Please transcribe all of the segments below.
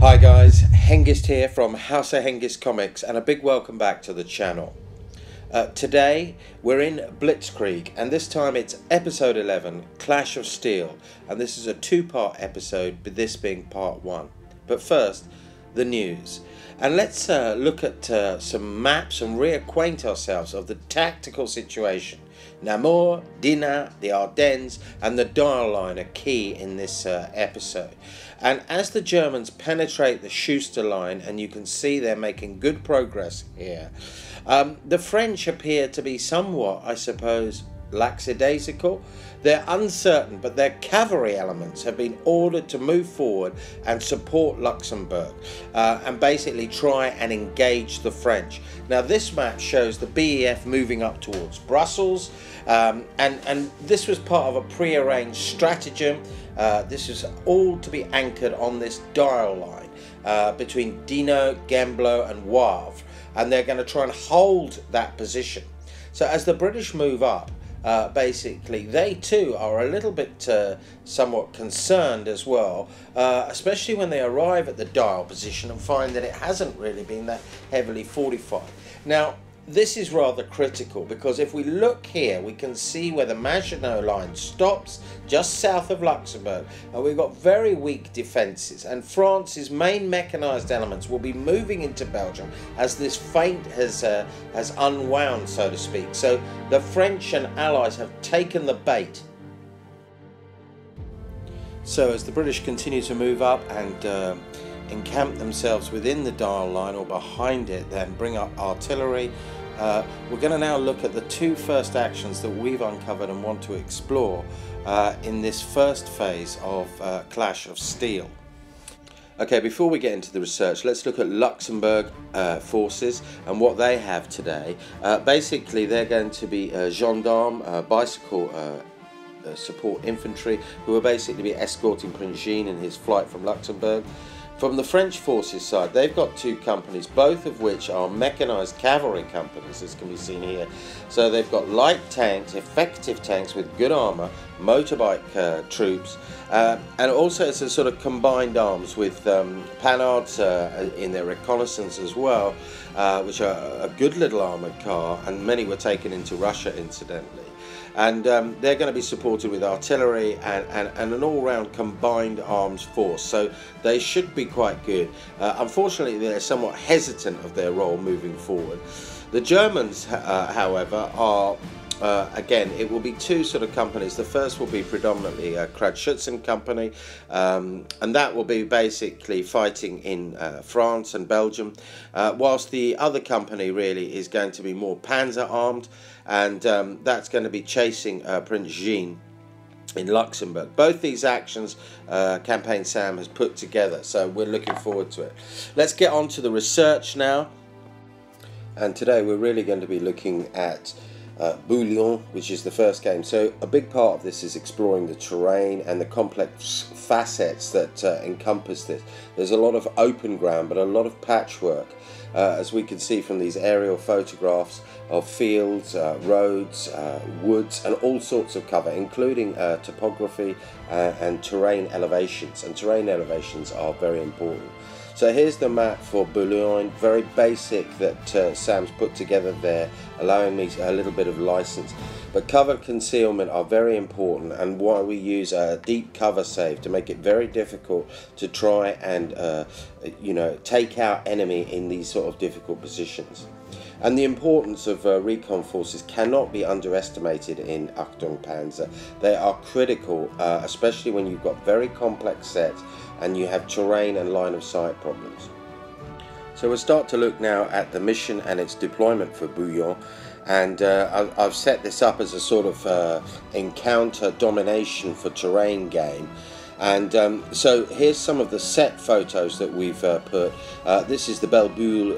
Hi guys, Hengist here from House of Hengist Comics, and a big welcome back to the channel. Today we're in Blitzkrieg, and this time it's episode 11, Clash of Steel, and this is a two-part episode, with this being part 1. But first, the news. And let's look at some maps and reacquaint ourselves of the tactical situation. Namur, Dinant, the Ardennes and the Dial Line are key in this episode. And as the Germans penetrate the Schuster line, and you can see they're making good progress here, the French appear to be somewhat, I suppose, lackadaisical. They're uncertain, but their cavalry elements have been ordered to move forward and support Luxembourg and basically try and engage the French. Now this map shows the BEF moving up towards Brussels, and this was part of a pre-arranged stratagem. This is all to be anchored on this dial line between Dinant, Gembloux and Wavre, and they're going to try and hold that position. So as the British move up, basically they too are a little bit somewhat concerned as well, especially when they arrive at the dial position and find that it hasn't really been that heavily fortified. Now this is rather critical, because if we look here we can see where the Maginot line stops just south of Luxembourg, and we've got very weak defences, and France's main mechanised elements will be moving into Belgium as this feint has unwound, so to speak. So the French and Allies have taken the bait. So as the British continue to move up and encamp themselves within the dial line or behind it, then bring up artillery, we're going to now look at the two first actions that we've uncovered and want to explore in this first phase of Clash of Steel. Okay, before we get into the research, let's look at Luxembourg forces and what they have today. Basically they're going to be gendarme, bicycle support infantry, who are basically be escorting Prince Jean in his flight from Luxembourg. From the French forces side, they've got two companies, both of which are mechanised cavalry companies, as can be seen here. So they've got light tanks, effective tanks with good armour, motorbike troops, and also it's a sort of combined arms with Panzers in their reconnaissance as well, which are a good little armoured car, and many were taken into Russia incidentally. And they're going to be supported with artillery and an all-round combined arms force, so they should be quite good. Unfortunately they're somewhat hesitant of their role moving forward. The Germans however are again, it will be two sort of companies. The first will be predominantly a Kreuzschützen company, and that will be basically fighting in France and Belgium, whilst the other company really is going to be more panzer armed, and that's going to be chasing Prince Jean in Luxembourg. Both these actions Campaign Sam has put together, so we're looking forward to it. Let's get on to the research now, and today we're really going to be looking at Boullion, which is the first game. So a big part of this is exploring the terrain and the complex facets that encompass this. There's a lot of open ground, but a lot of patchwork, as we can see from these aerial photographs of fields, roads, woods and all sorts of cover, including topography and terrain elevations, and terrain elevations are very important. So here's the map for Boullion, very basic, that Sam's put together there, allowing me a little bit of license. But cover concealment are very important, and why we use a deep cover save to make it very difficult to try and take out enemy in these sort of difficult positions. And the importance of recon forces cannot be underestimated in ACHTUNG Panzer. They are critical, especially when you've got very complex sets and you have terrain and line of sight problems. So we'll start to look now at the mission and its deployment for Boullion, and I've set this up as a sort of encounter domination for terrain game. And so here's some of the set photos that we've put. This is the Belle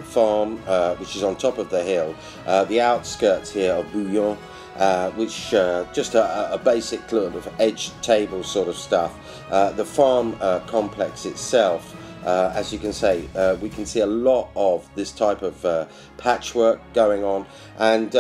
farm, which is on top of the hill, the outskirts here of Boullion, which just a basic sort of edge table sort of stuff. The farm complex itself As you can say, we can see a lot of this type of patchwork going on, and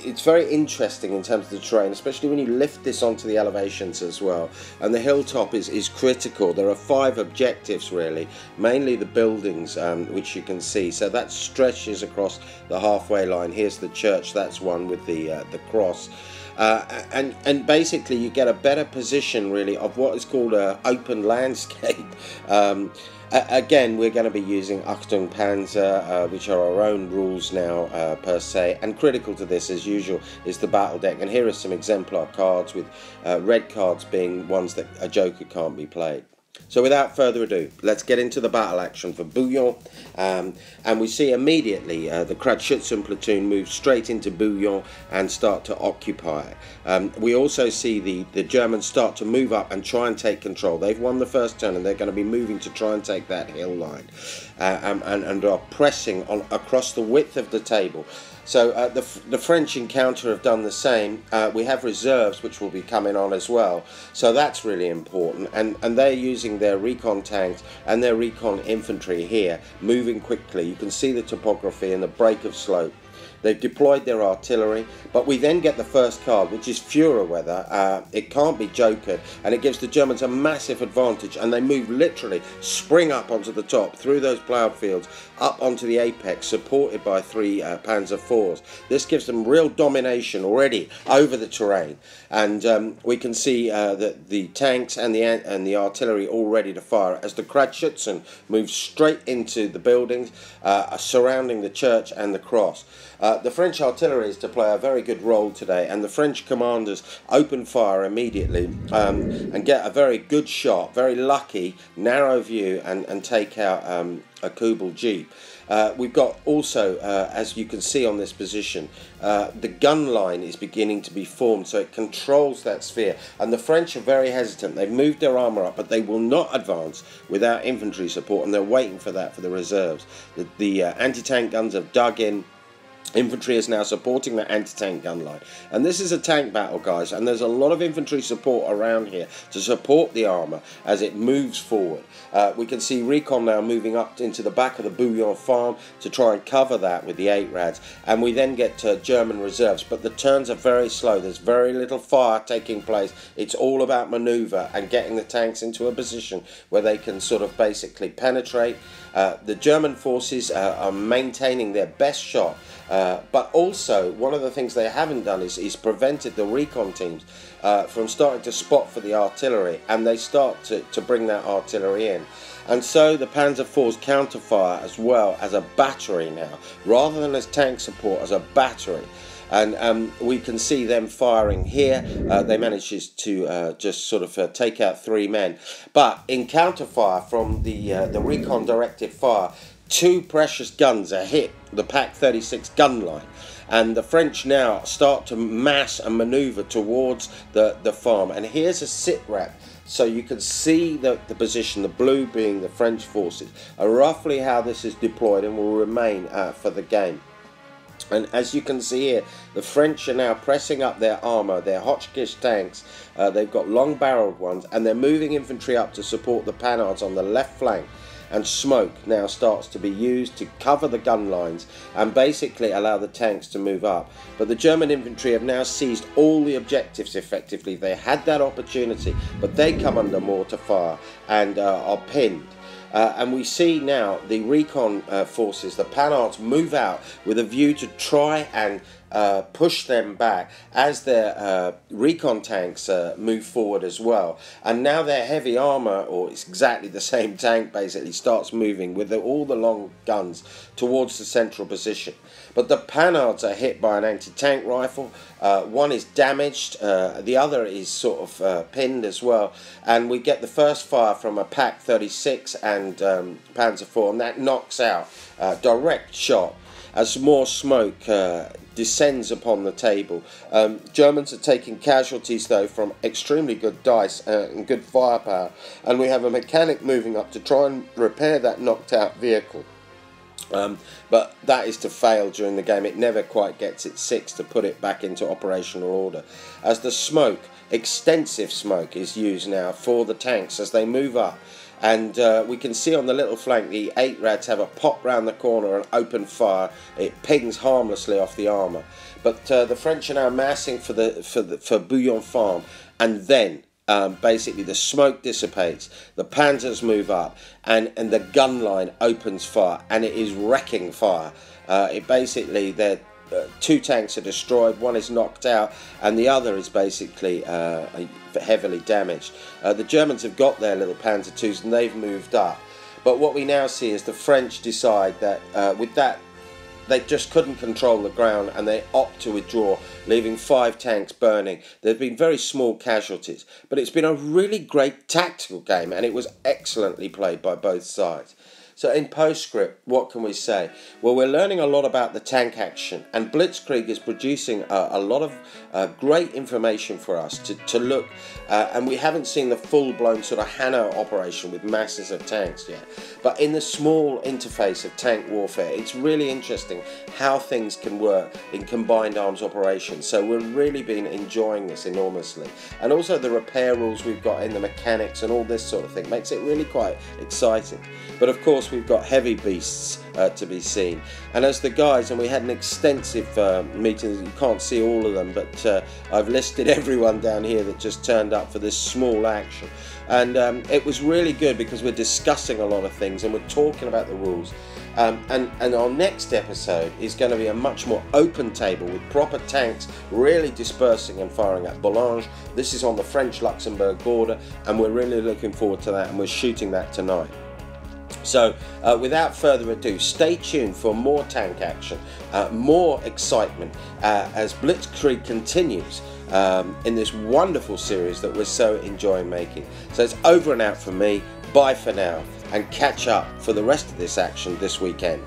it's very interesting in terms of the terrain, especially when you lift this onto the elevations as well. And the hilltop is critical. There are 5 objectives really, mainly the buildings, which you can see. So that stretches across the halfway line. Here's the church, that's one with the cross. And basically you get a better position really of what is called an open landscape. Again, we're going to be using ACHTUNG PANZER, which are our own rules now per se, and critical to this as usual is the battle deck. And here are some exemplar cards, with red cards being ones that a joker can't be played. So without further ado, let's get into the battle action for Boullion, and we see immediately the Kratschützen platoon move straight into Boullion and start to occupy it. We also see the Germans start to move up and try and take control. They've won the first turn and they're going to be moving to try and take that hill line, and are pressing on across the width of the table. So the French in counter have done the same. We have reserves which will be coming on as well, so that's really important, and they're using their recon tanks and their recon infantry here, moving quickly. You can see the topography and the break of slope. They've deployed their artillery, but we then get the first card, which is Führer weather. It can't be jokered, and it gives the Germans a massive advantage, and they move literally, spring up onto the top, through those ploughed fields, up onto the apex, supported by 3 Panzer IVs. This gives them real domination already over the terrain, and we can see that the tanks and the artillery all ready to fire as the Kratschützen move straight into the buildings surrounding the church and the cross. The French artillery is to play a very good role today, and the French commanders open fire immediately and get a very good shot, very lucky, narrow view, and take out a Kubel Jeep. We've got also, as you can see on this position, the gun line is beginning to be formed, so it controls that sphere, and the French are very hesitant. They've moved their armour up, but they will not advance without infantry support, and they're waiting for that for the reserves. The anti-tank guns have dug in. Infantry is now supporting the anti-tank gun line, and this is a tank battle, guys, and there's a lot of infantry support around here to support the armour as it moves forward. We can see recon now moving up into the back of the Boullion farm to try and cover that with the 8 rads, and we then get German reserves, but the turns are very slow. There's very little fire taking place. It's all about manoeuvre and getting the tanks into a position where they can sort of basically penetrate. The German forces are maintaining their best shot, but also one of the things they haven't done is prevented the recon teams from starting to spot for the artillery, and they start to bring that artillery in. And so the Panzer IVs counterfire as well as a battery now, rather than as tank support, as a battery. And we can see them firing here. They managed to just sort of take out 3 men. But in counterfire from the recon directed fire, 2 precious guns are hit the Pak 36 gun line. And the French now start to mass and manoeuvre towards the farm. And here's a sit rep, so you can see the position, the blue being the French forces, roughly how this is deployed and will remain for the game. And as you can see here, the French are now pressing up their armour, their Hotchkiss tanks. They've got long-barreled ones, and they're moving infantry up to support the Panzers on the left flank. And smoke now starts to be used to cover the gun lines and basically allow the tanks to move up. But the German infantry have now seized all the objectives effectively. They had that opportunity, but they come under mortar fire and are pinned. And we see now the recon forces, the Panzers, move out with a view to try and push them back as their recon tanks move forward as well. And now their heavy armour, or it's exactly the same tank basically, starts moving with all the long guns towards the central position. But the Panzers are hit by an anti-tank rifle. One is damaged, the other is sort of pinned as well, and we get the first fire from a Pak 36 and Panzer IV, and that knocks out, direct shot, as more smoke descends upon the table. Germans are taking casualties though from extremely good dice and good firepower, and we have a mechanic moving up to try and repair that knocked out vehicle. But that is to fail during the game. It never quite gets its 6 to put it back into operational order, as the smoke, extensive smoke, is used now for the tanks as they move up. And we can see on the little flank the 8 Rads have a pop round the corner and open fire. It pings harmlessly off the armour. But the French are now massing for Boullion Farm, and then basically the smoke dissipates, the Panzers move up, and the gun line opens fire, and it is wrecking fire. Their 2 tanks are destroyed, 1 is knocked out, and the other is basically heavily damaged. The Germans have got their little Panzer IIs and they've moved up. But what we now see is the French decide that with that they just couldn't control the ground, and they opt to withdraw, leaving 5 tanks burning. There have been very small casualties, but it's been a really great tactical game, and it was excellently played by both sides. So in postscript, what can we say? Well, we're learning a lot about the tank action, and Blitzkrieg is producing a lot of great information for us to look, and we haven't seen the full-blown sort of Hanno operation with masses of tanks yet. But in the small interface of tank warfare, it's really interesting how things can work in combined arms operations. So we've really been enjoying this enormously. And also the repair rules we've got in the mechanics and all this sort of thing makes it really quite exciting. But of course, we've got heavy beasts to be seen, and as the guys, and we had an extensive meeting, you can't see all of them, but I've listed everyone down here that just turned up for this small action, and it was really good because we're discussing a lot of things and we're talking about the rules, and our next episode is going to be a much more open table with proper tanks really dispersing and firing at Boullion. This is on the French-Luxembourg border, and we're really looking forward to that, and we're shooting that tonight. So without further ado, stay tuned for more tank action, more excitement as Blitzkrieg continues in this wonderful series that we're so enjoying making. So it's over and out from me, bye for now, and catch up for the rest of this action this weekend.